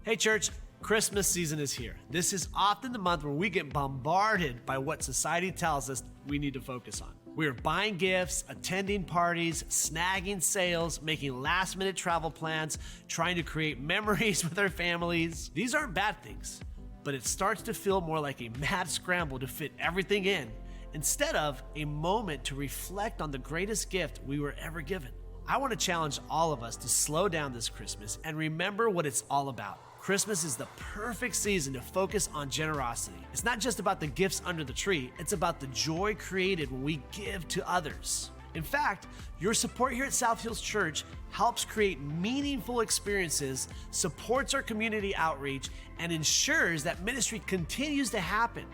Hey church, Christmas season is here. This is often the month where we get bombarded by what society tells us we need to focus on. We are buying gifts, attending parties, snagging sales, making last-minute travel plans, trying to create memories with our families. These aren't bad things, but it starts to feel more like a mad scramble to fit everything in instead of a moment to reflect on the greatest gift we were ever given. I want to challenge all of us to slow down this Christmas and remember what it's all about. Christmas is the perfect season to focus on generosity. It's not just about the gifts under the tree, it's about the joy created when we give to others. In fact, your support here at South Hills Church helps create meaningful experiences, supports our community outreach, and ensures that ministry continues to happen.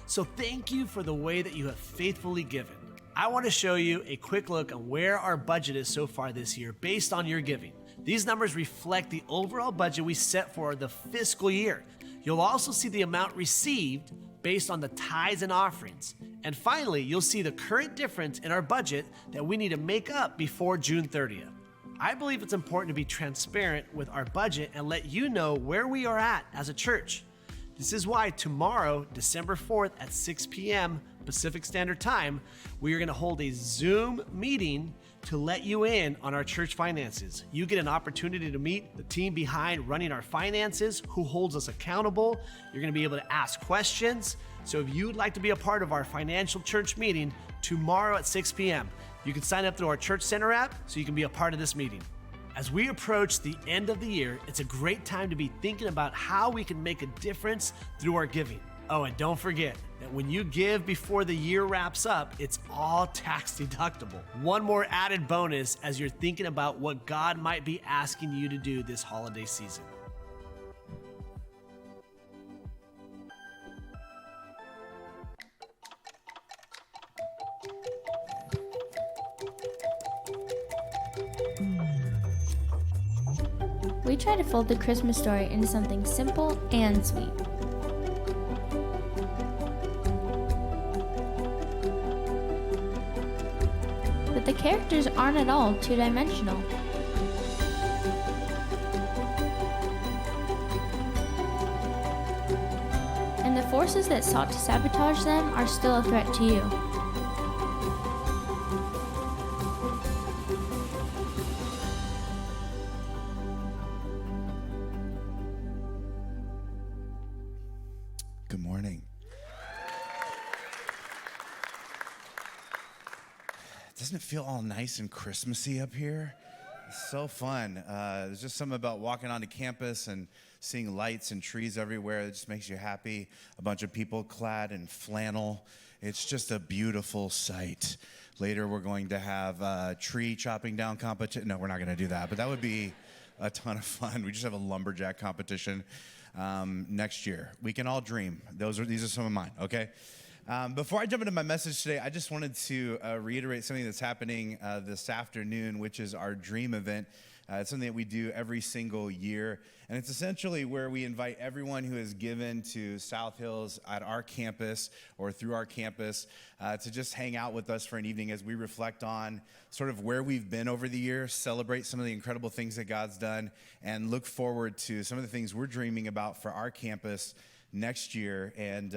So thank you for the way that you have faithfully given. I want to show you a quick look on where our budget is so far this year based on your giving. These numbers reflect the overall budget we set for the fiscal year. You'll also see the amount received based on the tithes and offerings. And finally, you'll see the current difference in our budget that we need to make up before June 30th. I believe it's important to be transparent with our budget and let you know where we are at as a church. This is why tomorrow, December 4th at 6 p.m. Pacific Standard Time, we are going to hold a Zoom meeting to let you in on our church finances. You get an opportunity to meet the team behind running our finances, who holds us accountable. You're going to be able to ask questions. So if you'd like to be a part of our financial church meeting tomorrow at 6 p.m., you can sign up through our Church Center app so you can be a part of this meeting. As we approach the end of the year, it's a great time to be thinking about how we can make a difference through our giving. Oh, and don't forget that when you give before the year wraps up, it's all tax deductible. One more added bonus as you're thinking about what God might be asking you to do this holiday season. We try to fold the Christmas story into something simple and sweet. But the characters aren't at all two-dimensional. And the forces that sought to sabotage them are still a threat to you. Good morning. Doesn't it feel all nice and Christmassy up here? It's so fun. There's just something about walking onto campus and seeing lights and trees everywhere that just makes you happy. A bunch of people clad in flannel. It's just a beautiful sight. Later, we're going to have a tree chopping down competition. No, we're not going to do that, but that would be a ton of fun. We just have a lumberjack competition next year. We can all dream. These are some of mine, okay? Before I jump into my message today, I just wanted to reiterate something that's happening this afternoon, which is our Dream event. It's something that we do every single year, and it's essentially where we invite everyone who has given to South Hills at our campus or through our campus to just hang out with us for an evening as we reflect on sort of where we've been over the years, celebrate some of the incredible things that God's done, and look forward to some of the things we're dreaming about for our campus next year. And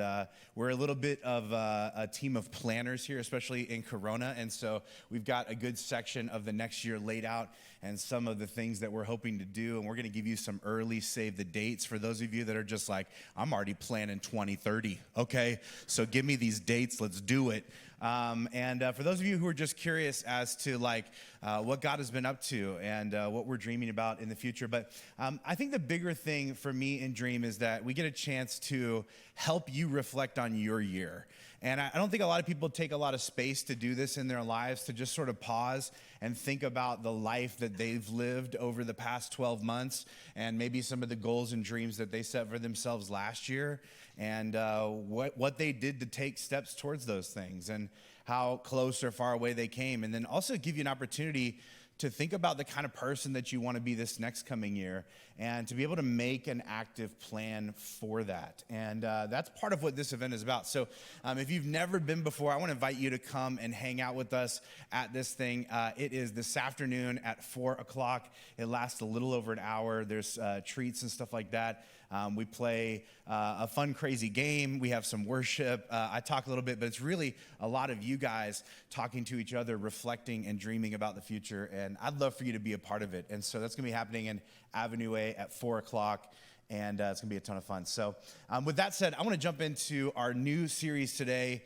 we're a little bit of a team of planners here, especially in Corona, and so we've got a good section of the next year laid out and some of the things that we're hoping to do, and we're going to give you some early save the dates for those of you that are just like, I'm already planning 2030, okay, so give me these dates, let's do it. And for those of you who are just curious as to what God has been up to and what we're dreaming about in the future, but I think the bigger thing for me in Dream is that we get a chance to help you reflect on your year. And I don't think a lot of people take a lot of space to do this in their lives, to just sort of pause and think about the life that they've lived over the past 12 months and maybe some of the goals and dreams that they set for themselves last year, and what they did to take steps towards those things and how close or far away they came. And then also give you an opportunity to think about the kind of person that you want to be this next coming year and to be able to make an active plan for that. And that's part of what this event is about. So if you've never been before, I want to invite you to come and hang out with us at this thing. It is this afternoon at 4 o'clock. It lasts a little over an hour. There's treats and stuff like that. We play a fun, crazy game. We have some worship. I talk a little bit, but it's really a lot of you guys talking to each other, reflecting and dreaming about the future. And I'd love for you to be a part of it. And so that's going to be happening in Avenue A at 4 o'clock. And it's going to be a ton of fun. So with that said, I want to jump into our new series today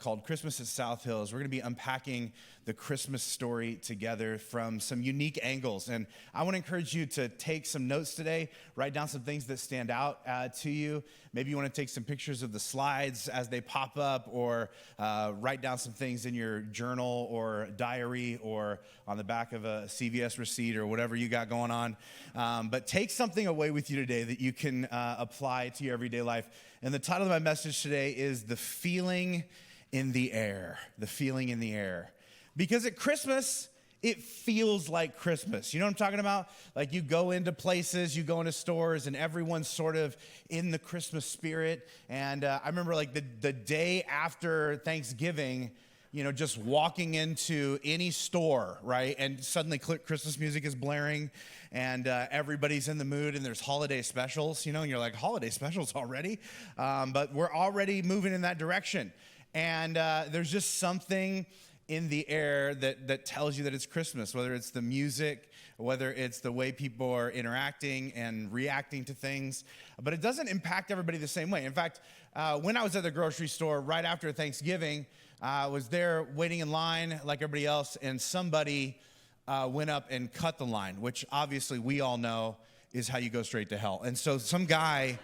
called Christmas at South Hills. We're going to be unpacking the Christmas story together from some unique angles. And I want to encourage you to take some notes today, write down some things that stand out to you. Maybe you want to take some pictures of the slides as they pop up, or write down some things in your journal or diary or on the back of a CVS receipt or whatever you got going on. But take something away with you today that you can apply to your everyday life. And the title of my message today is The Feeling in the Air. The Feeling in the Air. Because at Christmas, it feels like Christmas. You know what I'm talking about? Like you go into places, you go into stores, and everyone's sort of in the Christmas spirit. And I remember like the day after Thanksgiving, you know, just walking into any store, right? And suddenly Christmas music is blaring and everybody's in the mood and there's holiday specials, you know, and you're like, holiday specials already? But we're already moving in that direction. And there's just something in the air that tells you that it's Christmas, whether it's the music, whether it's the way people are interacting and reacting to things. But it doesn't impact everybody the same way. In fact, when I was at the grocery store right after Thanksgiving, I was there waiting in line like everybody else, and somebody went up and cut the line, which obviously we all know is how you go straight to hell. And so some guy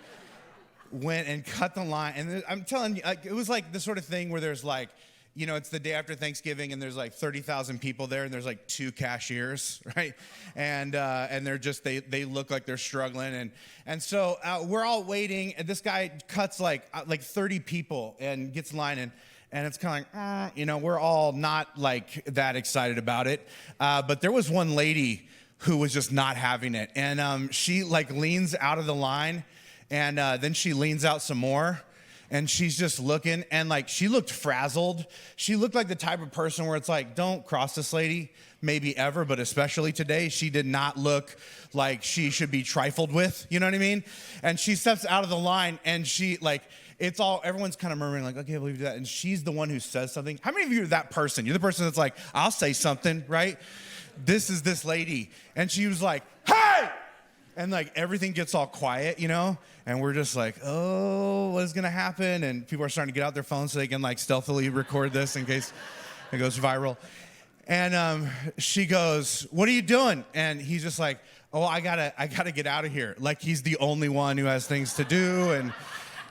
went and cut the line, and I'm telling you, it was like the sort of thing where there's like, you know, it's the day after Thanksgiving, and there's like 30,000 people there, and there's like 2 cashiers, right? And they're just they look like they're struggling, and so we're all waiting, and this guy cuts like 30 people and gets in line, and it's kind of like, you know, we're all not like that excited about it, but there was one lady who was just not having it, and she like leans out of the line, and then she leans out some more. And she's just looking, and like she looked frazzled. She looked like the type of person where it's like, don't cross this lady, maybe ever, but especially today. She did not look like she should be trifled with, you know what I mean? And she steps out of the line, and she like, everyone's kind of murmuring like, okay, I believe that. And she's the one who says something. How many of you are that person? You're the person that's like, I'll say something, right? This is this lady. And she was like, hey! And like everything gets all quiet, you know? And we're just like, oh, what is going to happen? And people are starting to get out their phones so they can like stealthily record this in case it goes viral. And she goes, what are you doing? And he's just like, oh, I gotta get out of here. Like he's the only one who has things to do.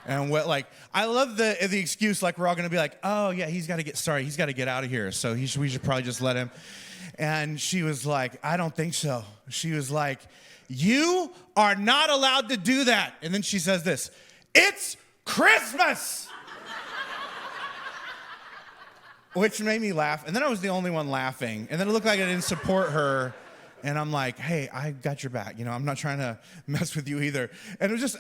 And what, like, I love the excuse, like we're all going to be like, oh yeah, he's got to get out of here. So we should probably just let him. And she was like, I don't think so. She was like, you are not allowed to do that. And then she says this, it's Christmas. Which made me laugh. And then I was the only one laughing. And then it looked like I didn't support her. And I'm like, hey, I got your back. You know, I'm not trying to mess with you either. And it was just,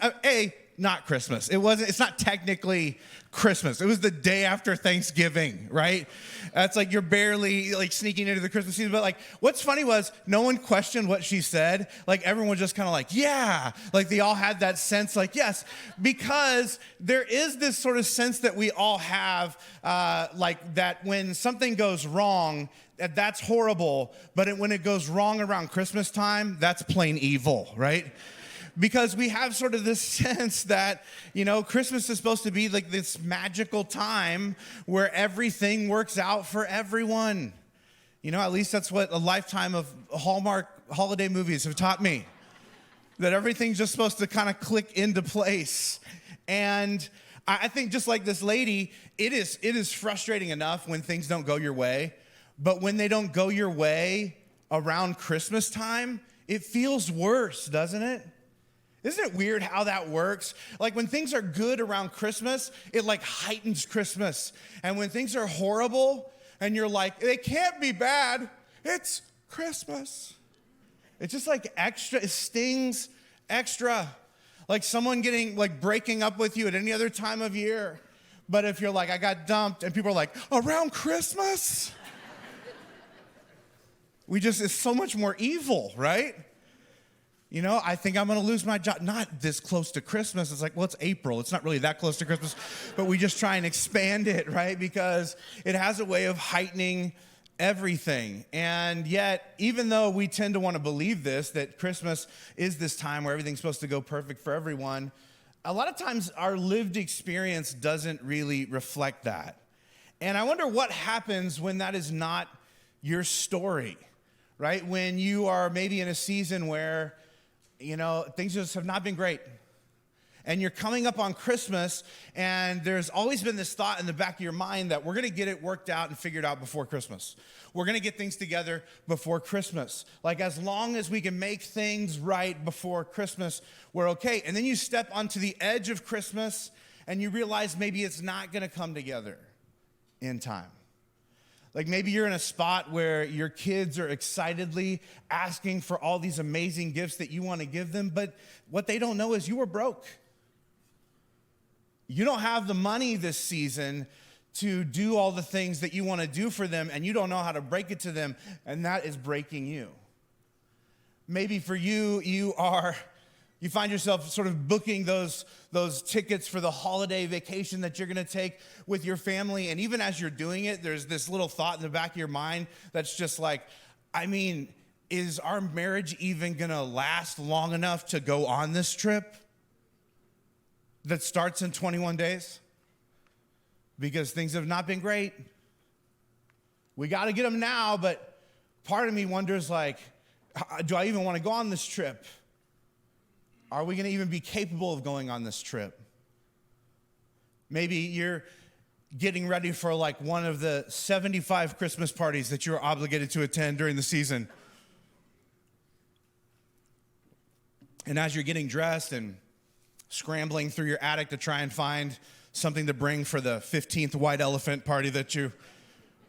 not Christmas. It's not technically Christmas. It was the day after Thanksgiving, right? It's like you're barely like sneaking into the Christmas season. But like, what's funny was no one questioned what she said. Like everyone was just kind of like, yeah. Like they all had that sense like, yes. Because there is this sort of sense that we all have like that when something goes wrong, that's horrible. But when it goes wrong around Christmas time, that's plain evil, right? Because we have sort of this sense that, you know, Christmas is supposed to be like this magical time where everything works out for everyone. You know, at least that's what a lifetime of Hallmark holiday movies have taught me. That everything's just supposed to kind of click into place. And I think just like this lady, it is frustrating enough when things don't go your way. But when they don't go your way around Christmas time, it feels worse, doesn't it? Isn't it weird how that works? Like when things are good around Christmas, it like heightens Christmas. And when things are horrible and you're like, they can't be bad, it's Christmas. It's just like extra, it stings extra. Like someone breaking up with you at any other time of year. But if you're like, I got dumped, and people are like, around Christmas? It's so much more evil, right? You know, I think I'm going to lose my job. Not this close to Christmas. It's like, well, it's April. It's not really that close to Christmas. But we just try and expand it, right? Because it has a way of heightening everything. And yet, even though we tend to want to believe this, that Christmas is this time where everything's supposed to go perfect for everyone, a lot of times our lived experience doesn't really reflect that. And I wonder what happens when that is not your story, right? When you are maybe in a season where, you know, things just have not been great. And you're coming up on Christmas, and there's always been this thought in the back of your mind that we're going to get it worked out and figured out before Christmas. We're going to get things together before Christmas. Like, as long as we can make things right before Christmas, we're okay. And then you step onto the edge of Christmas, and you realize maybe it's not going to come together in time. Like maybe you're in a spot where your kids are excitedly asking for all these amazing gifts that you want to give them, but what they don't know is you were broke. You don't have the money this season to do all the things that you want to do for them, and you don't know how to break it to them, and that is breaking you. Maybe for you, you find yourself sort of booking those tickets for the holiday vacation that you're going to take with your family. And even as you're doing it, there's this little thought in the back of your mind that's just like, I mean, is our marriage even going to last long enough to go on this trip that starts in 21 days? Because things have not been great. We got to get them now, but part of me wonders, like, do I even want to go on this trip? Are we going to even be capable of going on this trip? Maybe you're getting ready for like one of the 75 Christmas parties that you're obligated to attend during the season. And as you're getting dressed and scrambling through your attic to try and find something to bring for the 15th white elephant party that you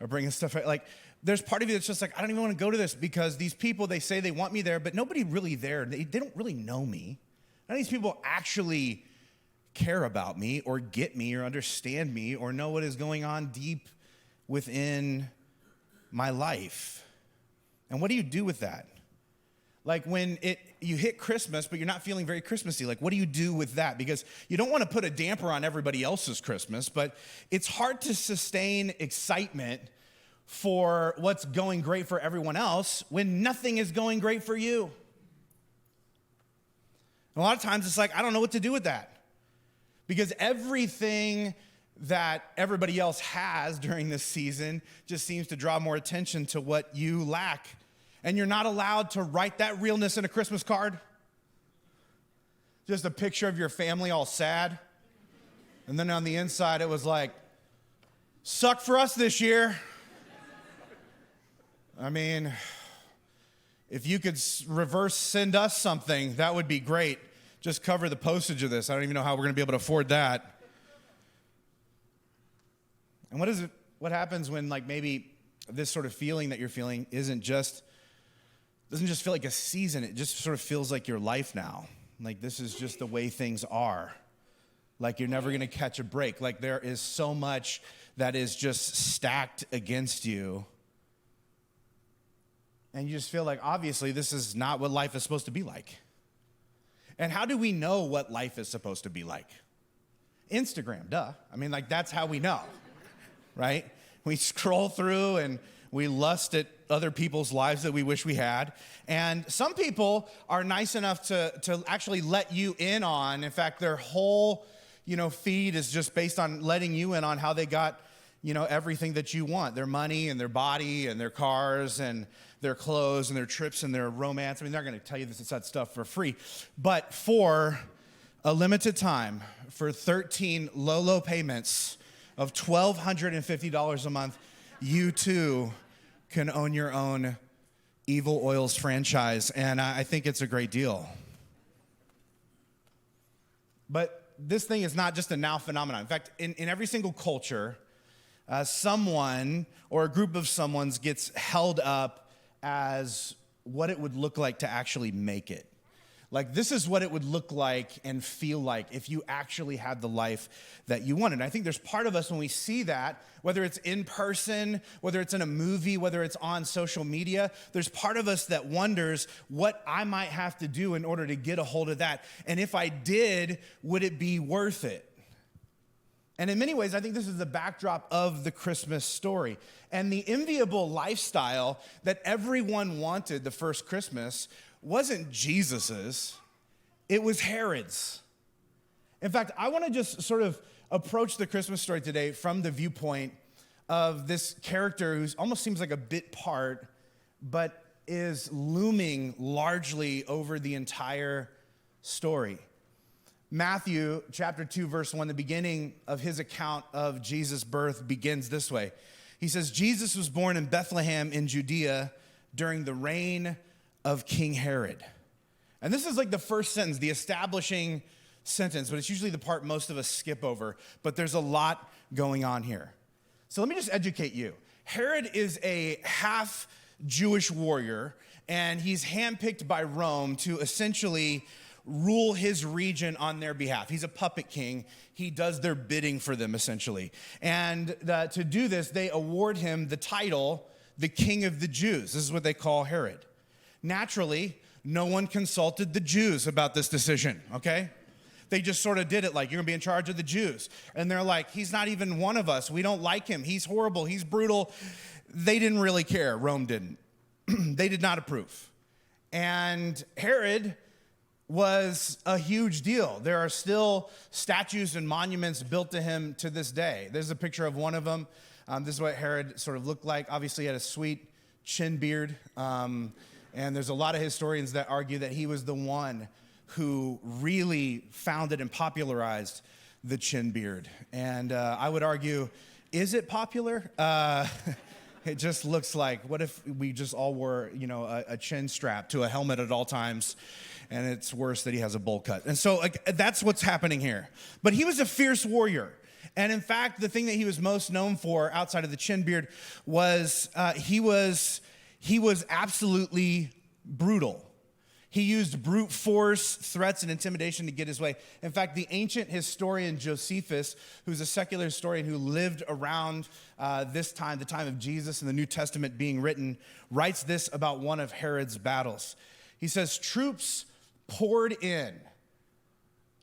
are bringing stuff, like there's part of you that's just like, I don't even want to go to this because these people, they say they want me there, but nobody really there. They don't really know me. None of these people actually care about me or get me or understand me or know what is going on deep within my life. And what do you do with that? Like when you hit Christmas, but you're not feeling very Christmassy, like what do you do with that? Because you don't want to put a damper on everybody else's Christmas, but it's hard to sustain excitement for what's going great for everyone else when nothing is going great for you. And a lot of times it's like, I don't know what to do with that. Because everything that everybody else has during this season just seems to draw more attention to what you lack. And you're not allowed to write that realness in a Christmas card. Just a picture of your family all sad. And then on the inside it was like, sucked for us this year. I mean, if you could reverse send us something, that would be great. Just cover the postage of this. I don't even know how we're going to be able to afford that. And what happens when like maybe this sort of feeling that you're feeling doesn't just feel like a season. It just sort of feels like your life now. Like this is just the way things are. Like you're never going to catch a break. Like there is so much that is just stacked against you. And you just feel like, obviously, this is not what life is supposed to be like. And how do we know what life is supposed to be like? Instagram, duh. I mean, like, that's how we know, right? We scroll through and we lust at other people's lives that we wish we had. And some people are nice enough to actually let you in on. In fact, their whole, feed is just based on letting you in on how they got, everything that you want. Their money and their body and their cars and their clothes and their trips and their romance. I mean, they're going to tell you that stuff for free. But for a limited time, for 13 low payments of $1,250 a month, you too can own your own Evil Oils franchise. And I think it's a great deal. But this thing is not just a now phenomenon. In fact, in every single culture, someone or a group of someone's gets held up as what it would look like to actually make it. Like, this is what it would look like and feel like if you actually had the life that you wanted. And I think there's part of us when we see that, whether it's in person, whether it's in a movie, whether it's on social media, there's part of us that wonders what I might have to do in order to get a hold of that. And if I did, would it be worth it? And in many ways, I think this is the backdrop of the Christmas story. And the enviable lifestyle that everyone wanted the first Christmas wasn't Jesus's, it was Herod's. In fact, I want to just sort of approach the Christmas story today from the viewpoint of this character who almost seems like a bit part, but is looming largely over the entire story. Matthew chapter 2, verse 1, the beginning of his account of Jesus' birth begins this way. He says, Jesus was born in Bethlehem in Judea during the reign of King Herod. And this is like the first sentence, the establishing sentence, but it's usually the part most of us skip over. But there's a lot going on here. So let me just educate you. Herod is a half Jewish warrior, and he's handpicked by Rome to essentially rule his region on their behalf. He's a puppet king. He does their bidding for them, essentially. And to do this, they award him the title, the King of the Jews. This is what they call Herod. Naturally, no one consulted the Jews about this decision, okay? They just sort of did it like, you're gonna be in charge of the Jews. And they're like, he's not even one of us. We don't like him. He's horrible. He's brutal. They didn't really care. Rome didn't. They did not approve. And Herod was a huge deal. There are still statues and monuments built to him to this day. There's a picture of one of them. This is what Herod sort of looked like. Obviously, he had a sweet chin beard. And there's a lot of historians that argue that he was the one who really founded and popularized the chin beard. And I would argue, is it popular? It just looks like, what if we just all wore, a chin strap to a helmet at all times, and it's worse that he has a bowl cut. And so that's what's happening here. But he was a fierce warrior. And in fact, the thing that he was most known for outside of the chin beard was he was absolutely brutal. He used brute force, threats, and intimidation to get his way. In fact, the ancient historian Josephus, who's a secular historian who lived around this time, the time of Jesus and the New Testament being written, writes this about one of Herod's battles. He says, troops poured in.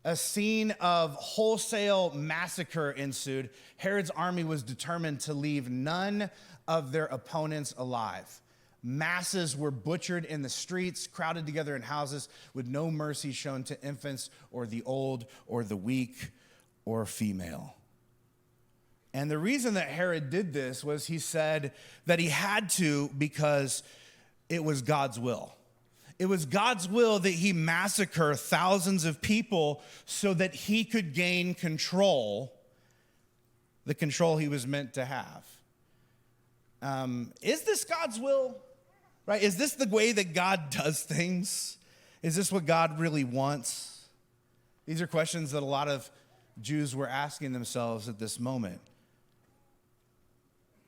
A scene of wholesale massacre ensued. Herod's army was determined to leave none of their opponents alive. Masses were butchered in the streets, crowded together in houses, with no mercy shown to infants or the old or the weak or female. And the reason that Herod did this was he said that he had to because it was God's will. It was God's will that he massacre thousands of people so that he could gain control, the control he was meant to have. Is this God's will? Right? Is this the way that God does things? Is this what God really wants? These are questions that a lot of Jews were asking themselves at this moment.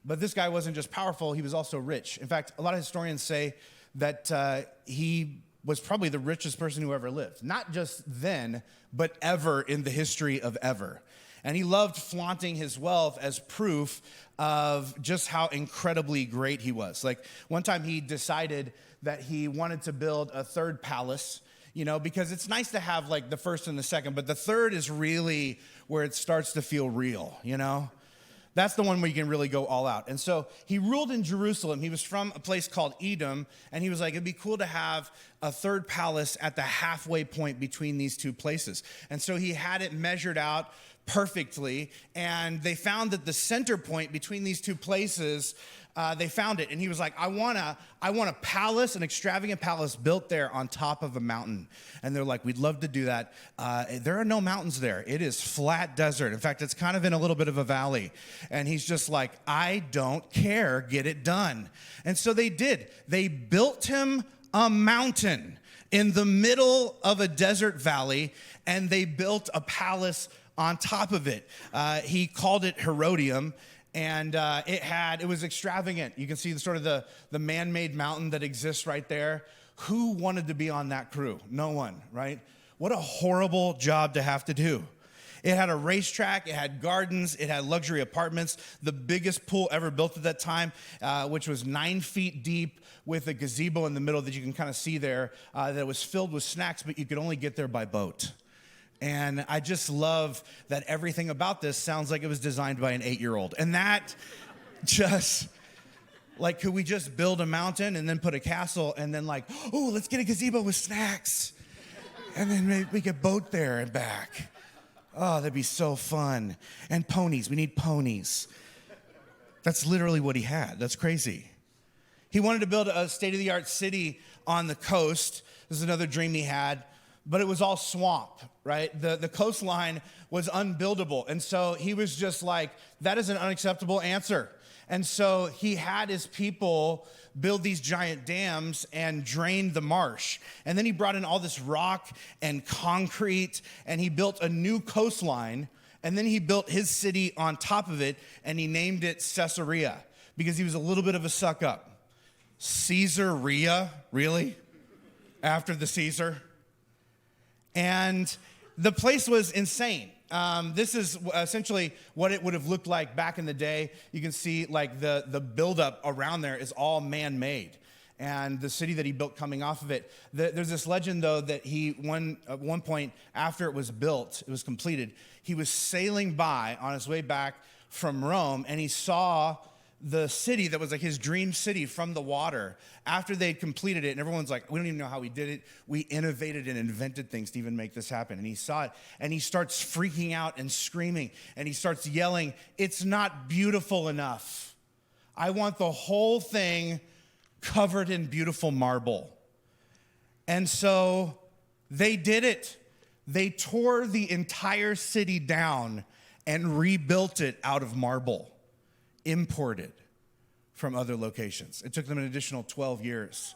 But this guy wasn't just powerful, he was also rich. In fact, a lot of historians say that he was probably the richest person who ever lived. Not just then, but ever in the history of ever. And he loved flaunting his wealth as proof of just how incredibly great he was. Like one time he decided that he wanted to build a third palace, because it's nice to have like the first and the second, but the third is really where it starts to feel real, That's the one where you can really go all out. And so he ruled in Jerusalem. He was from a place called Edom, and he was like, it'd be cool to have a third palace at the halfway point between these two places. And so he had it measured out perfectly, and they found that the center point between these two places, they found it, and he was like, I want a palace, an extravagant palace built there on top of a mountain. And they're like, we'd love to do that. There are no mountains there. It is flat desert. In fact, it's kind of in a little bit of a valley. And he's just like, I don't care, get it done. And so they did. They built him a mountain in the middle of a desert valley, and they built a palace on top of it. He called it Herodium, And it was extravagant. You can see the man-made mountain that exists right there. Who wanted to be on that crew? No one, right? What a horrible job to have to do. It had a racetrack, it had gardens, it had luxury apartments, the biggest pool ever built at that time, which was 9 feet deep with a gazebo in the middle that you can kind of see there, that was filled with snacks, but you could only get there by boat. And I just love that everything about this sounds like it was designed by an 8-year-old. And that just, like, could we just build a mountain and then put a castle and then like, oh, let's get a gazebo with snacks. And then maybe we could boat there and back. Oh, that'd be so fun. And ponies, we need ponies. That's literally what he had. That's crazy. He wanted to build a state-of-the-art city on the coast. This is another dream he had, but it was all swamp, right? The coastline was unbuildable. And so he was just like, that is an unacceptable answer. And so he had his people build these giant dams and drain the marsh. And then he brought in all this rock and concrete, and he built a new coastline, and then he built his city on top of it, and he named it Caesarea because he was a little bit of a suck-up. Caesarea, really? After the Caesar? And the place was insane. This is essentially what it would have looked like back in the day. You can see like the buildup around there is all man-made. And the city that he built coming off of it. There's this legend, though, that at one point after it was built, it was completed, he was sailing by on his way back from Rome, and he saw the city that was like his dream city from the water after they'd completed it. And everyone's like, we don't even know how we did it. We innovated and invented things to even make this happen. And he saw it, and he starts freaking out and screaming, and he starts yelling, it's not beautiful enough. I want the whole thing covered in beautiful marble. And so they did it. They tore the entire city down and rebuilt it out of marble, imported from other locations. It took them an additional 12 years.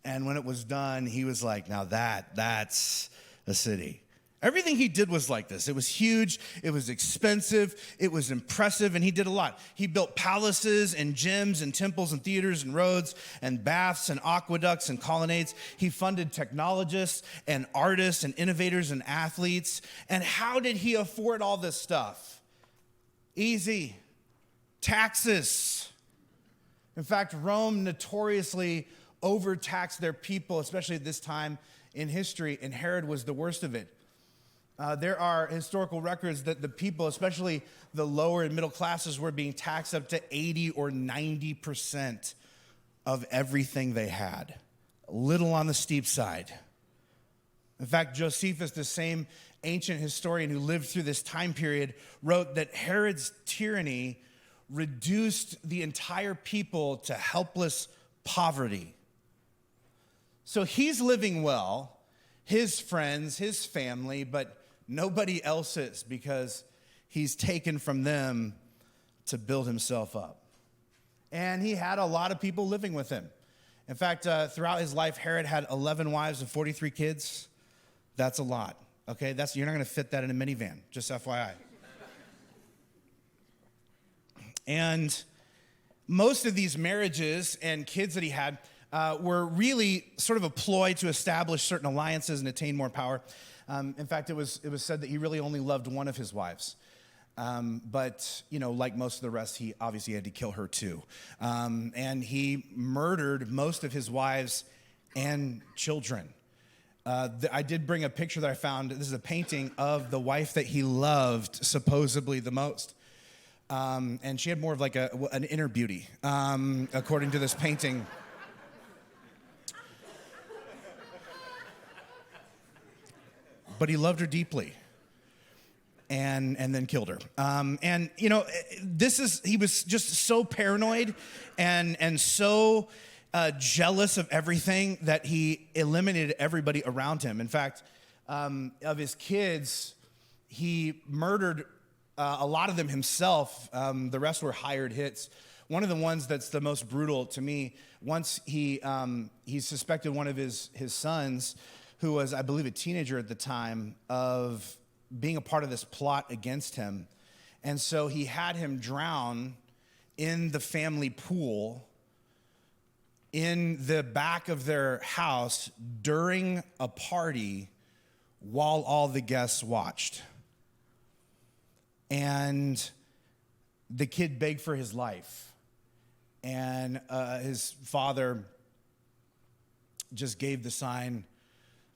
And when it was done, he was like, now that's a city. Everything he did was like this. It was huge, it was expensive, it was impressive, and he did a lot. He built palaces and gyms and temples and theaters and roads and baths and aqueducts and colonnades. He funded technologists and artists and innovators and athletes. And how did he afford all this stuff? Easy. Taxes. In fact, Rome notoriously overtaxed their people, especially at this time in history, and Herod was the worst of it. There are historical records that the people, especially the lower and middle classes, were being taxed up to 80 or 90% of everything they had. A little on the steep side. In fact, Josephus, the same ancient historian who lived through this time period, wrote that Herod's tyranny reduced the entire people to helpless poverty. So he's living well, his friends, his family, but nobody else is, because he's taken from them to build himself up. And he had a lot of people living with him. In fact, throughout his life, Herod had 11 wives and 43 kids. That's a lot, okay? You're not going to fit that in a minivan, just FYI. And most of these marriages and kids that he had were really sort of a ploy to establish certain alliances and attain more power. In fact, it was said that he really only loved one of his wives. But, like most of the rest, he obviously had to kill her too. And he murdered most of his wives and children. I did bring a picture that I found. This is a painting of the wife that he loved supposedly the most. And she had more of like an inner beauty, according to this painting. But he loved her deeply, and then killed her. He was just so paranoid and so jealous of everything that he eliminated everybody around him. In fact, of his kids, he murdered a lot of them himself. The rest were hired hits. One of the ones that's the most brutal to me, once he suspected one of his sons, who was, I believe, a teenager at the time, of being a part of this plot against him. And so he had him drown in the family pool in the back of their house during a party while all the guests watched. And the kid begged for his life. And his father just gave the sign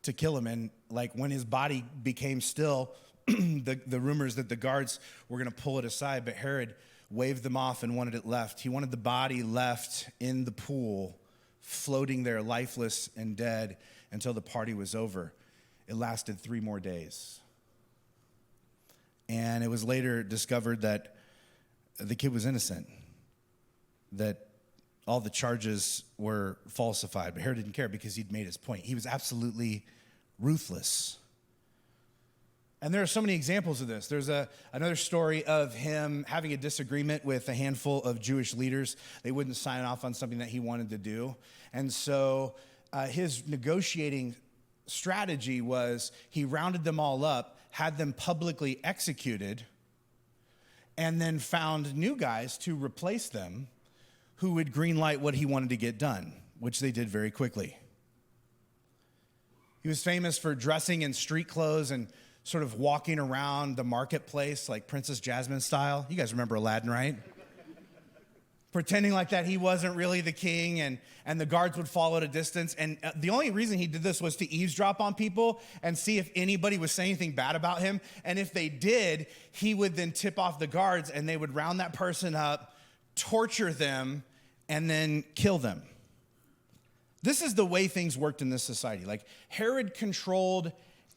to kill him. And like when his body became still, the rumors that the guards were going to pull it aside, but Herod waved them off and wanted it left. He wanted the body left in the pool, floating there lifeless and dead until the party was over. It lasted 3 more days. And it was later discovered that the kid was innocent, that all the charges were falsified. But Herod didn't care because he'd made his point. He was absolutely ruthless. And there are so many examples of this. There's another story of him having a disagreement with a handful of Jewish leaders. They wouldn't sign off on something that he wanted to do. And so his negotiating strategy was he rounded them all up, had them publicly executed, and then found new guys to replace them who would greenlight what he wanted to get done, which they did very quickly. He was famous for dressing in street clothes and sort of walking around the marketplace like Princess Jasmine style. You guys remember Aladdin, right? Pretending like that he wasn't really the king, and the guards would follow at a distance. And the only reason he did this was to eavesdrop on people and see if anybody was saying anything bad about him. And if they did, he would then tip off the guards, and they would round that person up, torture them, and then kill them. This is the way things worked in this society. Like Herod controlled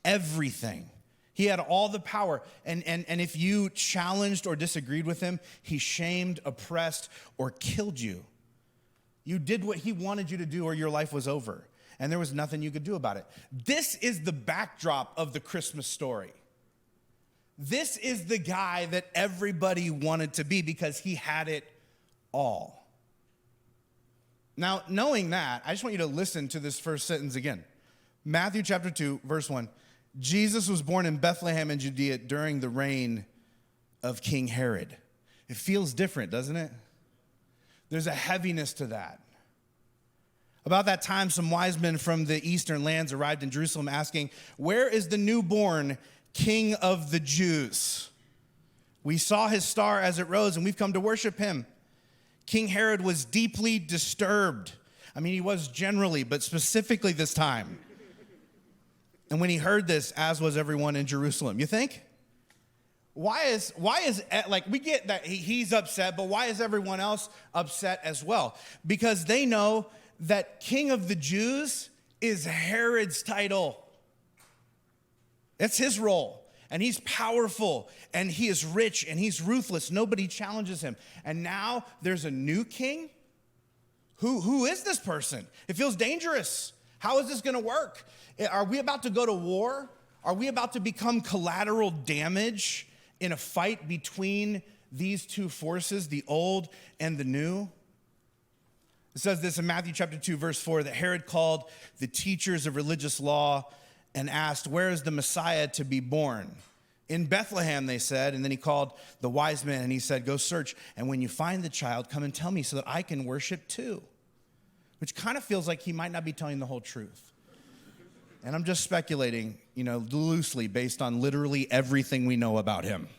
everything. He had all the power, and if you challenged or disagreed with him, he shamed, oppressed, or killed you. You did what he wanted you to do or your life was over, and there was nothing you could do about it. This is the backdrop of the Christmas story. This is the guy that everybody wanted to be because he had it all. Now, knowing that, I just want you to listen to this first sentence again. Matthew chapter 2, verse 1. Jesus was born in Bethlehem in Judea during the reign of King Herod. It feels different, doesn't it? There's a heaviness to that. About that time, some wise men from the eastern lands arrived in Jerusalem asking, "Where is the newborn King of the Jews? We saw his star as it rose, and we've come to worship him." King Herod was deeply disturbed. I mean, he was generally, but specifically this time. And when he heard this, as was everyone in Jerusalem. You think? Why is like, we get that he's upset, but why is everyone else upset as well? Because they know that King of the Jews is Herod's title. It's his role. And he's powerful, and he is rich, and he's ruthless. Nobody challenges him. And now there's a new king? Who is this person? It feels dangerous. How is this going to work? Are we about to go to war? Are we about to become collateral damage in a fight between these two forces, the old and the new? It says this in Matthew chapter 2, verse 4, that Herod called the teachers of religious law and asked, "Where is the Messiah to be born?" "In Bethlehem," they said. And then he called the wise men and he said, "Go search. And when you find the child, come and tell me so that I can worship too." Which kind of feels like he might not be telling the whole truth. And I'm just speculating, loosely based on literally everything we know about him.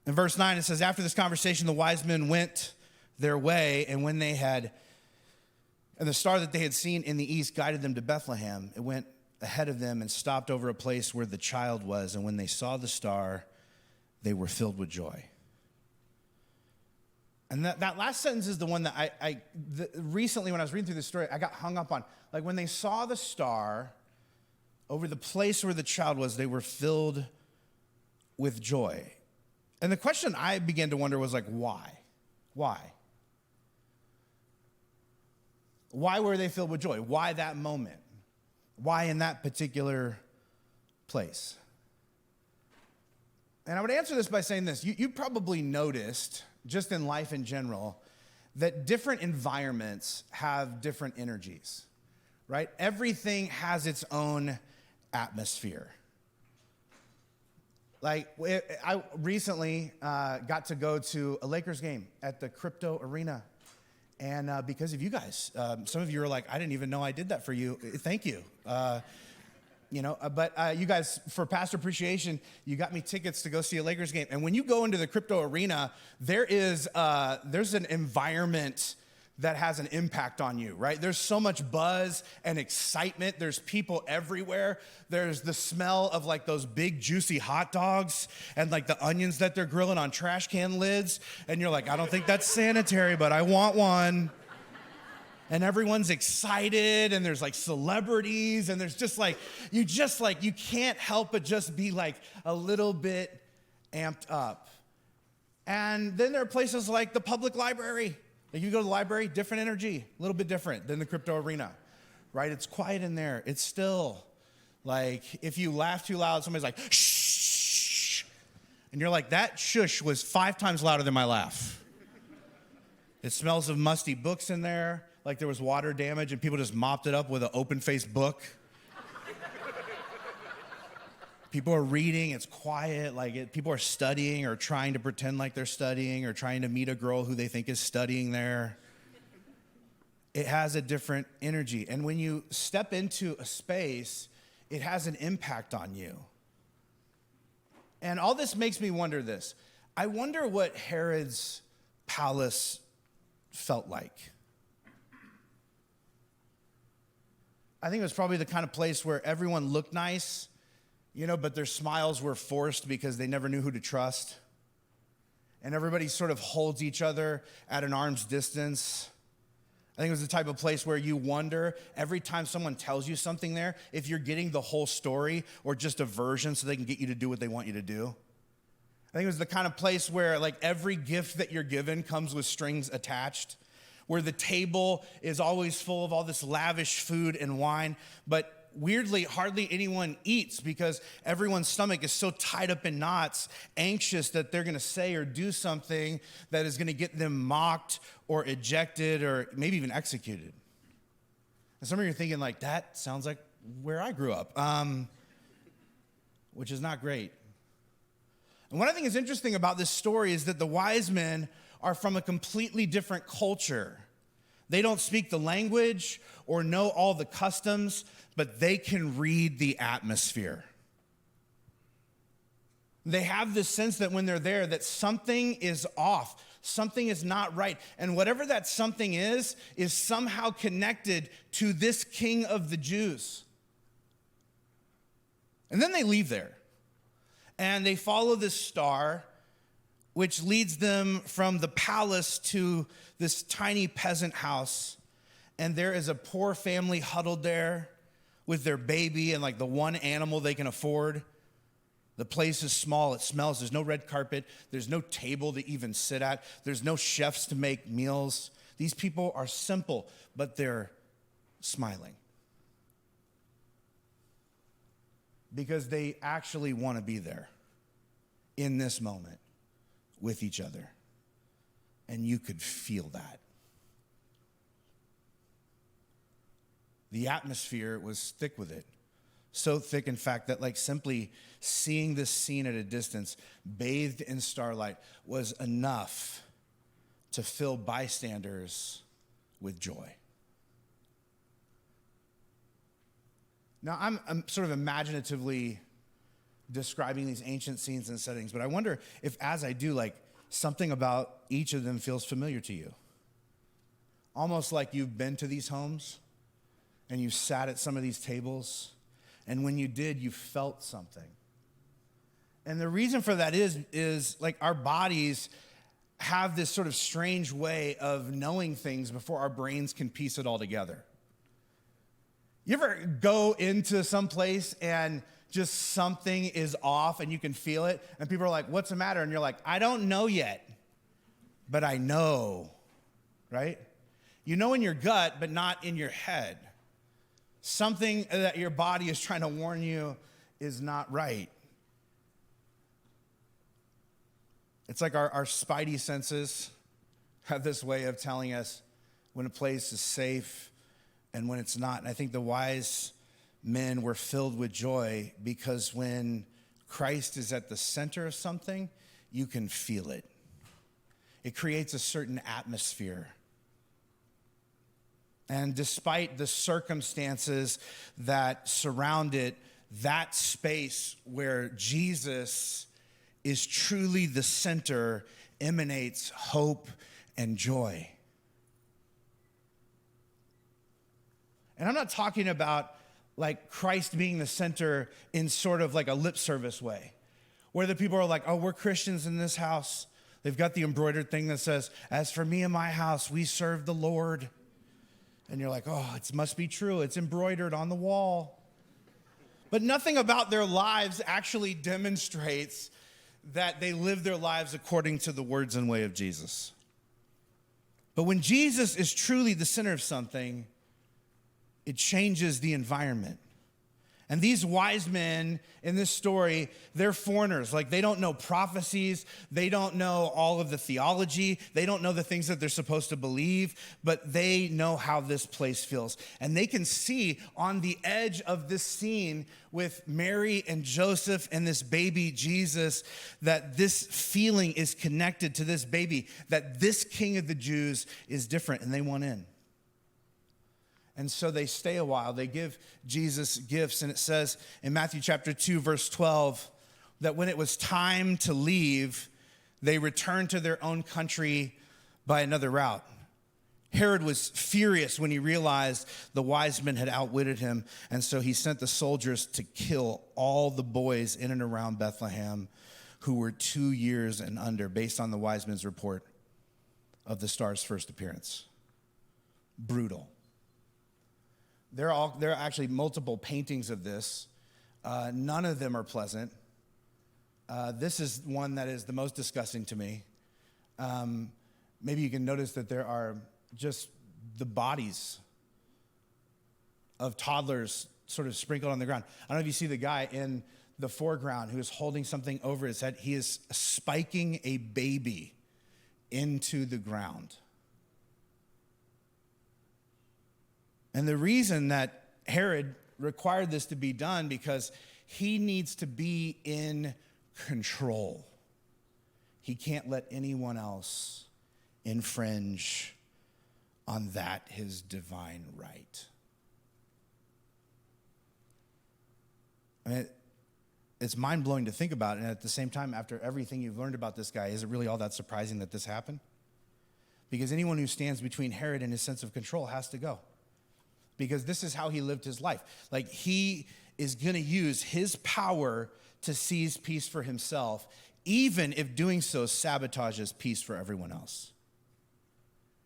In verse 9, it says, after this conversation, the wise men went their way, and the star that they had seen in the east guided them to Bethlehem. It went ahead of them and stopped over a place where the child was. And when they saw the star, they were filled with joy. And that last sentence is the one that recently when I was reading through this story, I got hung up on. Like when they saw the star over the place where the child was, they were filled with joy. And the question I began to wonder was like, why? Why? Why were they filled with joy? Why that moment? Why in that particular place? And I would answer this by saying this. You probably noticed, just in life in general, that different environments have different energies, right? Everything has its own atmosphere. I recently got to go to a Lakers game at the Crypto Arena. And because of you guys, some of you are like, I didn't even know I did that for you. Thank you. But you guys, for Pastor Appreciation, you got me tickets to go see a Lakers game. And when you go into the Crypto Arena, there's an environment that has an impact on you, right? There's so much buzz and excitement. There's people everywhere. There's the smell of like those big juicy hot dogs and like the onions that they're grilling on trash can lids. And you're like, I don't think that's sanitary, but I want one. And everyone's excited, and there's like celebrities, and there's just like, you can't help but just be like a little bit amped up. And then there are places like the public library. Like you go to the library, different energy, a little bit different than the Crypto Arena, right? It's quiet in there. It's still. Like if you laugh too loud, somebody's like, shh. And you're like, that shush was 5 times louder than my laugh. It smells of musty books in there, like there was water damage and people just mopped it up with an open-faced book. People are reading, it's quiet, people are studying or trying to pretend like they're studying or trying to meet a girl who they think is studying there. It has a different energy. And when you step into a space, it has an impact on you. And all this makes me wonder this. I wonder what Herod's palace felt like. I think it was probably the kind of place where everyone looked nice, but their smiles were forced because they never knew who to trust. And everybody sort of holds each other at an arm's distance. I think it was the type of place where you wonder every time someone tells you something there, if you're getting the whole story or just a version so they can get you to do what they want you to do. I think it was the kind of place where like every gift that you're given comes with strings attached, where the table is always full of all this lavish food and wine, but weirdly, hardly anyone eats because everyone's stomach is so tied up in knots, anxious that they're gonna say or do something that is gonna get them mocked or ejected or maybe even executed. And some of you are thinking like, that sounds like where I grew up, which is not great. And what I think is interesting about this story is that the wise men are from a completely different culture. They don't speak the language or know all the customs, but they can read the atmosphere. They have this sense that when they're there, that something is off, something is not right. And whatever that something is somehow connected to this king of the Jews. And then they leave there. And they follow this star, which leads them from the palace to this tiny peasant house. And there is a poor family huddled there with their baby and like the one animal they can afford. The place is small, it smells, there's no red carpet, there's no table to even sit at, there's no chefs to make meals. These people are simple, but they're smiling. Because they actually want to be there in this moment with each other. And you could feel that. The atmosphere was thick with it. So thick, in fact, that like simply seeing this scene at a distance, bathed in starlight, was enough to fill bystanders with joy. Now, I'm sort of imaginatively describing these ancient scenes and settings, but I wonder if as I do, like something about each of them feels familiar to you. Almost like you've been to these homes and you sat at some of these tables, and when you did, you felt something. And the reason for that is like our bodies have this sort of strange way of knowing things before our brains can piece it all together. You ever go into some place and just something is off and you can feel it, and people are like, what's the matter? And you're like, I don't know yet, but I know, right? You know in your gut, but not in your head. Something that your body is trying to warn you is not right. It's like our spidey senses have this way of telling us when a place is safe and when it's not. And I think the wise men were filled with joy because when Christ is at the center of something, you can feel it. It creates a certain atmosphere. And despite the circumstances that surround it, that space where Jesus is truly the center emanates hope and joy. And I'm not talking about like Christ being the center in sort of like a lip service way, where the people are like, oh, we're Christians in this house. They've got the embroidered thing that says, as for me and my house, we serve the Lord. And you're like, oh, it must be true. It's embroidered on the wall. But nothing about their lives actually demonstrates that they live their lives according to the words and way of Jesus. But when Jesus is truly the center of something, it changes the environment. And these wise men in this story, they're foreigners. Like, they don't know prophecies. They don't know all of the theology. They don't know the things that they're supposed to believe, but they know how this place feels. And they can see on the edge of this scene with Mary and Joseph and this baby Jesus that this feeling is connected to this baby, that this King of the Jews is different, and they want in. And so they stay a while. They give Jesus gifts. And it says in Matthew chapter 2, verse 12, that when it was time to leave, they returned to their own country by another route. Herod was furious when he realized the wise men had outwitted him. And so he sent the soldiers to kill all the boys in and around Bethlehem who were 2 years and under, based on the wise men's report of the star's first appearance. Brutal. There are actually multiple paintings of this. None of them are pleasant. This is one that is the most disgusting to me. Maybe you can notice that there are just the bodies of toddlers sort of sprinkled on the ground. I don't know if you see the guy in the foreground who is holding something over his head. He is spiking a baby into the ground. And the reason that Herod required this to be done because he needs to be in control. He can't let anyone else infringe on that, his divine right. I mean, it's mind-blowing to think about, and at the same time, after everything you've learned about this guy, is it really all that surprising that this happened? Because anyone who stands between Herod and his sense of control has to go. Because this is how he lived his life. Like, he is going to use his power to seize peace for himself, even if doing so sabotages peace for everyone else.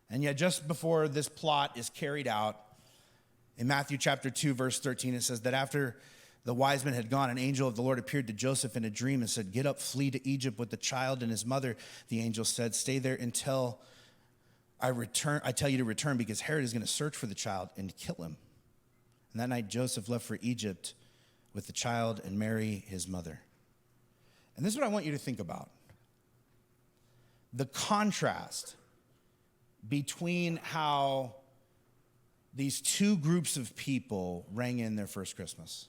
And yet, just before this plot is carried out, in Matthew chapter 2, verse 13, it says that after the wise men had gone, an angel of the Lord appeared to Joseph in a dream and said, "Get up, flee to Egypt with the child and his mother." The angel said, "Stay there until I tell you to return, because Herod is going to search for the child and kill him." And that night Joseph left for Egypt with the child and Mary, his mother. And this is what I want you to think about. The contrast between how these two groups of people rang in their first Christmas.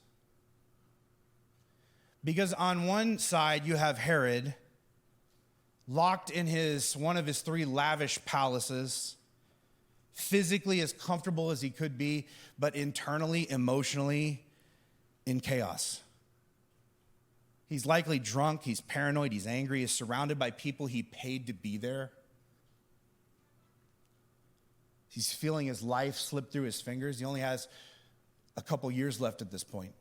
Because on one side you have Herod, locked in one of his 3 lavish palaces, physically as comfortable as he could be, but internally, emotionally, in chaos. He's likely drunk, he's paranoid, he's angry, he's surrounded by people he paid to be there. He's feeling his life slip through his fingers. He only has a couple years left at this point.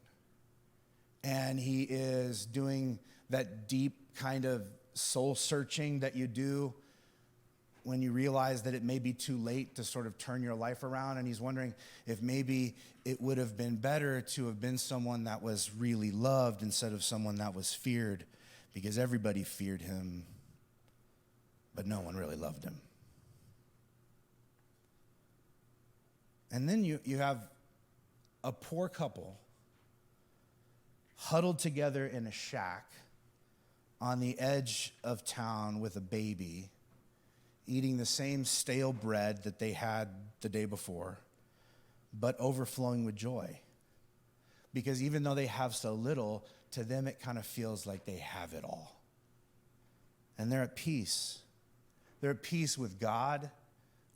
And he is doing that deep kind of soul searching that you do when you realize that it may be too late to sort of turn your life around. And he's wondering if maybe it would have been better to have been someone that was really loved instead of someone that was feared, because everybody feared him, but no one really loved him. And then you have a poor couple huddled together in a shack on the edge of town with a baby, eating the same stale bread that they had the day before, but overflowing with joy. Because even though they have so little, to them it kind of feels like they have it all. And they're at peace. They're at peace with God,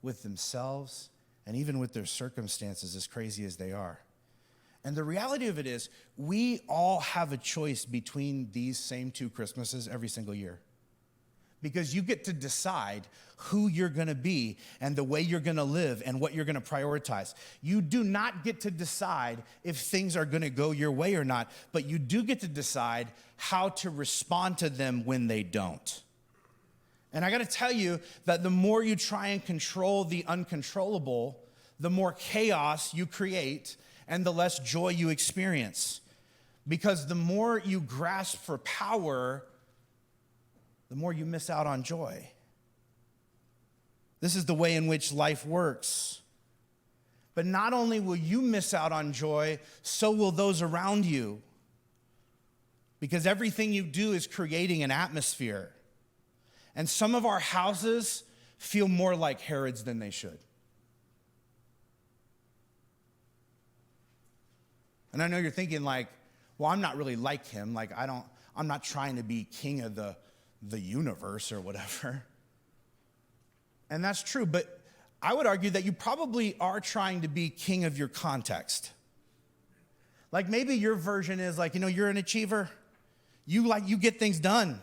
with themselves, and even with their circumstances, as crazy as they are. And the reality of it is, we all have a choice between these same two Christmases every single year. Because you get to decide who you're gonna be and the way you're gonna live and what you're gonna prioritize. You do not get to decide if things are gonna go your way or not, but you do get to decide how to respond to them when they don't. And I gotta tell you that the more you try and control the uncontrollable, the more chaos you create and the less joy you experience. Because the more you grasp for power, the more you miss out on joy. This is the way in which life works. But not only will you miss out on joy, so will those around you. Because everything you do is creating an atmosphere. And some of our houses feel more like Herod's than they should. And I know you're thinking like, well, I'm not really like him. Like, I'm not trying to be king of the universe or whatever. And that's true, but I would argue that you probably are trying to be king of your context. Like maybe your version is like, you're an achiever. You get things done,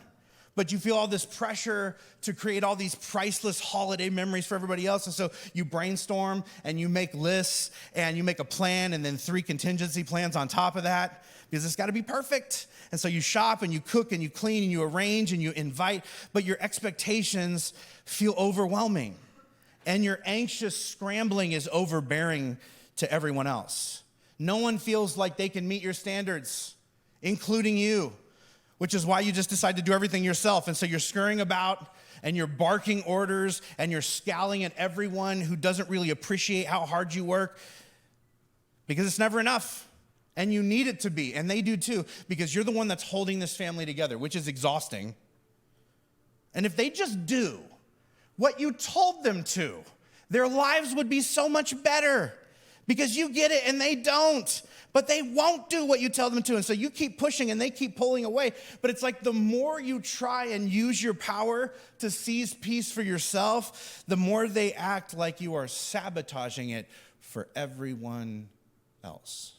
but you feel all this pressure to create all these priceless holiday memories for everybody else. And so you brainstorm and you make lists and you make a plan and then 3 contingency plans on top of that because it's got to be perfect. And so you shop and you cook and you clean and you arrange and you invite, but your expectations feel overwhelming and your anxious scrambling is overbearing to everyone else. No one feels like they can meet your standards, including you, which is why you just decide to do everything yourself. And so you're scurrying about and you're barking orders and you're scowling at everyone who doesn't really appreciate how hard you work because it's never enough. And you need it to be, and they do too, because you're the one that's holding this family together, which is exhausting. And if they just do what you told them to, their lives would be so much better because you get it and they don't. But they won't do what you tell them to. And so you keep pushing and they keep pulling away. But it's like the more you try and use your power to seize peace for yourself, the more they act like you are sabotaging it for everyone else.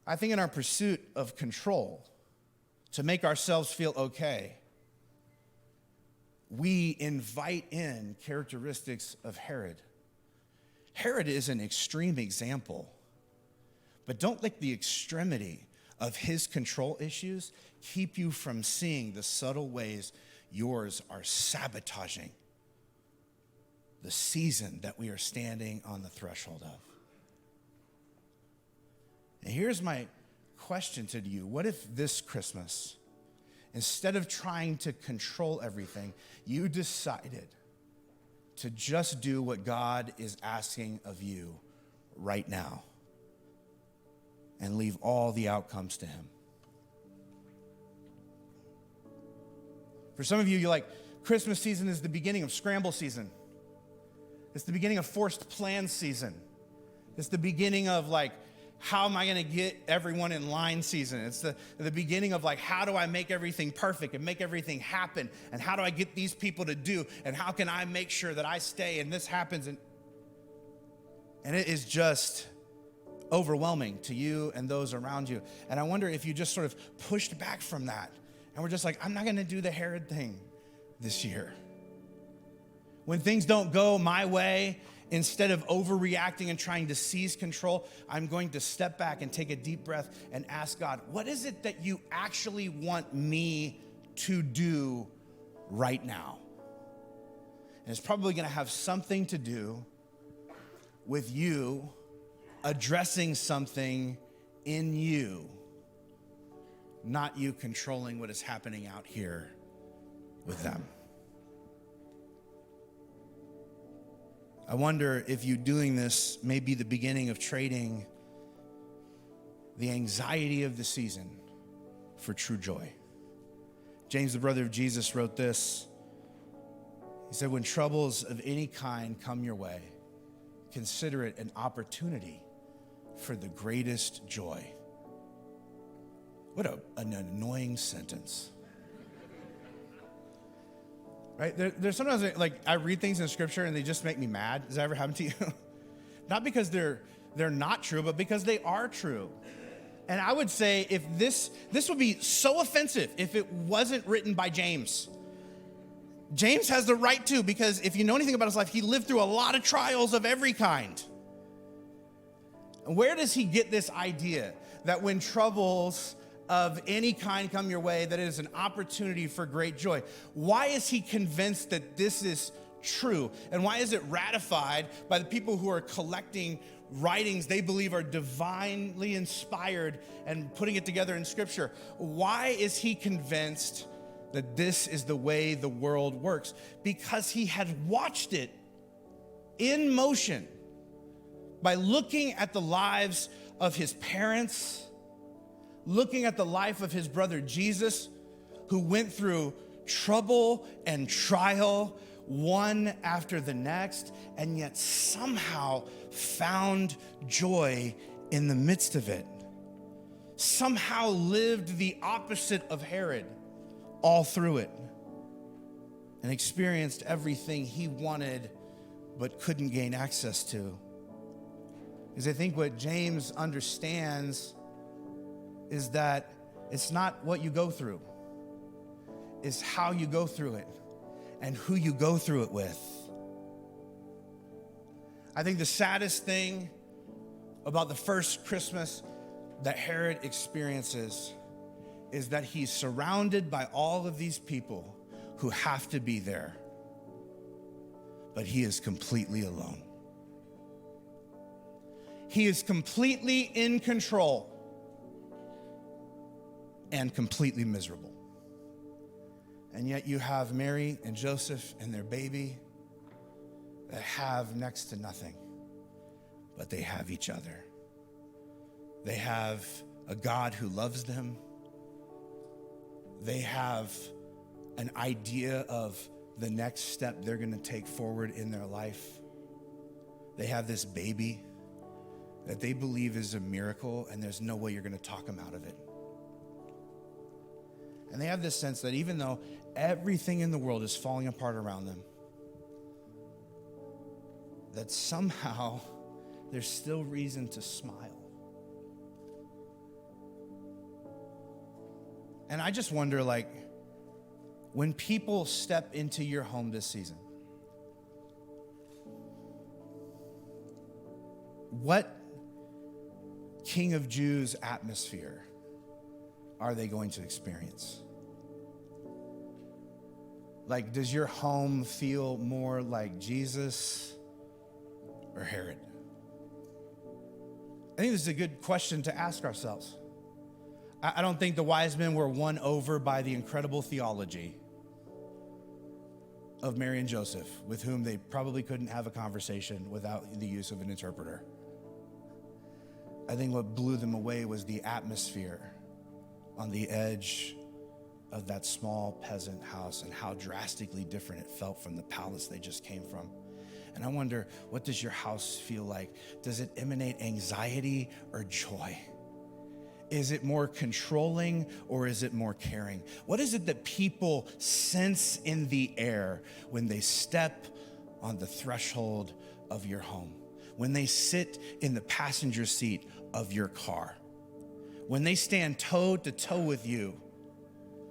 I think in our pursuit of control, to make ourselves feel okay, we invite in characteristics of Herod. Herod is an extreme example, but don't let the extremity of his control issues keep you from seeing the subtle ways yours are sabotaging the season that we are standing on the threshold of. And here's my question to you. What if this Christmas, instead of trying to control everything, you decided to just do what God is asking of you right now and leave all the outcomes to him? For some of you, you're like, Christmas season is the beginning of scramble season. It's the beginning of forced plan season. It's the beginning of like, how am I going to get everyone in line season? It's the beginning of like, how do I make everything perfect and make everything happen? And how do I get these people to do? And how can I make sure that I stay and this happens? And it is just overwhelming to you and those around you. And I wonder if you just sort of pushed back from that. And we're just like, I'm not going to do the Herod thing this year. When things don't go my way, instead of overreacting and trying to seize control, I'm going to step back and take a deep breath and ask God, what is it that you actually want me to do right now? And it's probably going to have something to do with you addressing something in you, not you controlling what is happening out here with them. I wonder if you doing this may be the beginning of trading the anxiety of the season for true joy. James, the brother of Jesus, wrote this. He said, when troubles of any kind come your way, consider it an opportunity for the greatest joy. What an annoying sentence. Right? There's sometimes like I read things in scripture and they just make me mad. Does that ever happen to you? Not because they're not true, but because they are true. And I would say if this would be so offensive if it wasn't written by James. James has the right to, because if you know anything about his life, he lived through a lot of trials of every kind. And where does he get this idea that when troubles of any kind come your way, that it is an opportunity for great joy? Why is he convinced that this is true? And why is it ratified by the people who are collecting writings they believe are divinely inspired and putting it together in scripture? Why is he convinced that this is the way the world works? Because he had watched it in motion by looking at the lives of his parents, looking at the life of his brother Jesus, who went through trouble and trial one after the next, and yet somehow found joy in the midst of it. Somehow lived the opposite of Herod all through it, and experienced everything he wanted but couldn't gain access to. Because I think what James understands is that it's not what you go through, it's how you go through it and who you go through it with. I think the saddest thing about the first Christmas that Herod experiences is that he's surrounded by all of these people who have to be there, but he is completely alone. He is completely in control and completely miserable. And yet you have Mary and Joseph and their baby that have next to nothing, but they have each other. They have a God who loves them. They have an idea of the next step they're going to take forward in their life. They have this baby that they believe is a miracle, and there's no way you're going to talk them out of it. And they have this sense that even though everything in the world is falling apart around them, that somehow there's still reason to smile. And I just wonder, like, when people step into your home this season, what King of Jews atmosphere are they going to experience? Like, does your home feel more like Jesus or Herod? I think this is a good question to ask ourselves. I don't think the wise men were won over by the incredible theology of Mary and Joseph, with whom they probably couldn't have a conversation without the use of an interpreter. I think what blew them away was the atmosphere on the edge of that small peasant house and how drastically different it felt from the palace they just came from. And I wonder, what does your house feel like? Does it emanate anxiety or joy? Is it more controlling or is it more caring? What is it that people sense in the air when they step on the threshold of your home? When they sit in the passenger seat of your car? When they stand toe to toe with you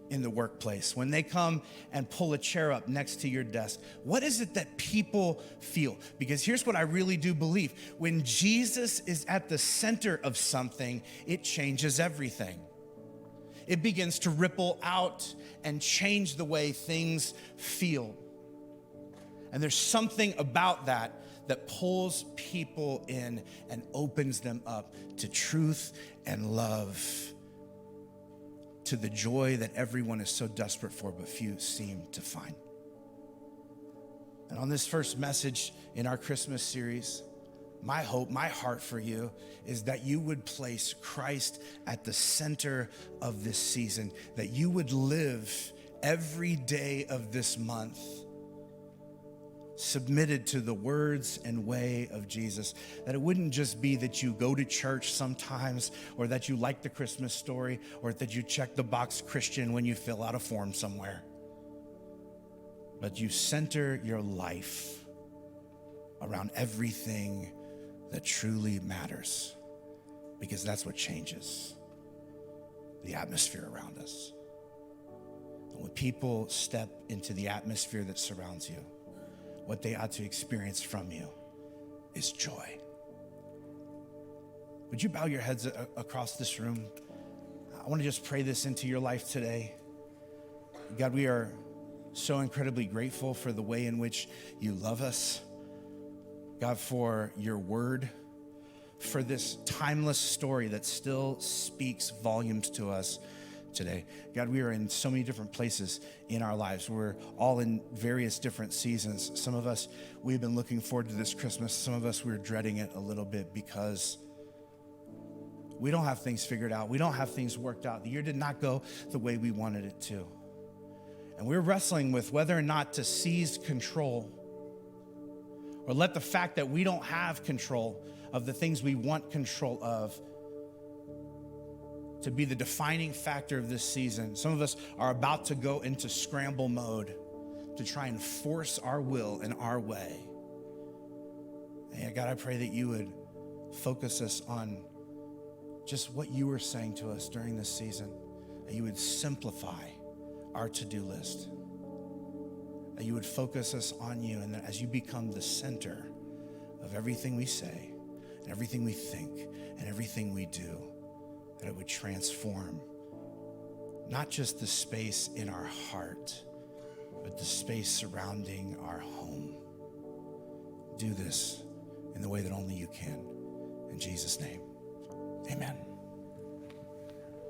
in the workplace? When they come and pull a chair up next to your desk? What is it that people feel? Because here's what I really do believe. When Jesus is at the center of something, it changes everything. It begins to ripple out and change the way things feel. And there's something about that pulls people in and opens them up to truth and love, to the joy that everyone is so desperate for, but few seem to find. And on this first message in our Christmas series, my hope, my heart for you is that you would place Christ at the center of this season, that you would live every day of this month submitted to the words and way of Jesus, that it wouldn't just be that you go to church sometimes, or that you like the Christmas story, or that you check the box Christian when you fill out a form somewhere, but you center your life around everything that truly matters, because that's what changes the atmosphere around us. And when people step into the atmosphere that surrounds you, what they ought to experience from you is joy. Would you bow your heads across this room? I want to just pray this into your life today. God, we are so incredibly grateful for the way in which you love us. God, for your word, for this timeless story that still speaks volumes to us today. God, we are in so many different places in our lives. We're all in various different seasons. Some of us, we've been looking forward to this Christmas. Some of us, we're dreading it a little bit because we don't have things figured out. We don't have things worked out. The year did not go the way we wanted it to. And we're wrestling with whether or not to seize control, or let the fact that we don't have control of the things we want control of to be the defining factor of this season. Some of us are about to go into scramble mode to try and force our will and our way. And God, I pray that you would focus us on just what you were saying to us during this season, and you would simplify our to-do list, that you would focus us on you, and that as you become the center of everything we say and everything we think and everything we do, that it would transform not just the space in our heart, but the space surrounding our home. Do this in the way that only you can. In Jesus' name, amen.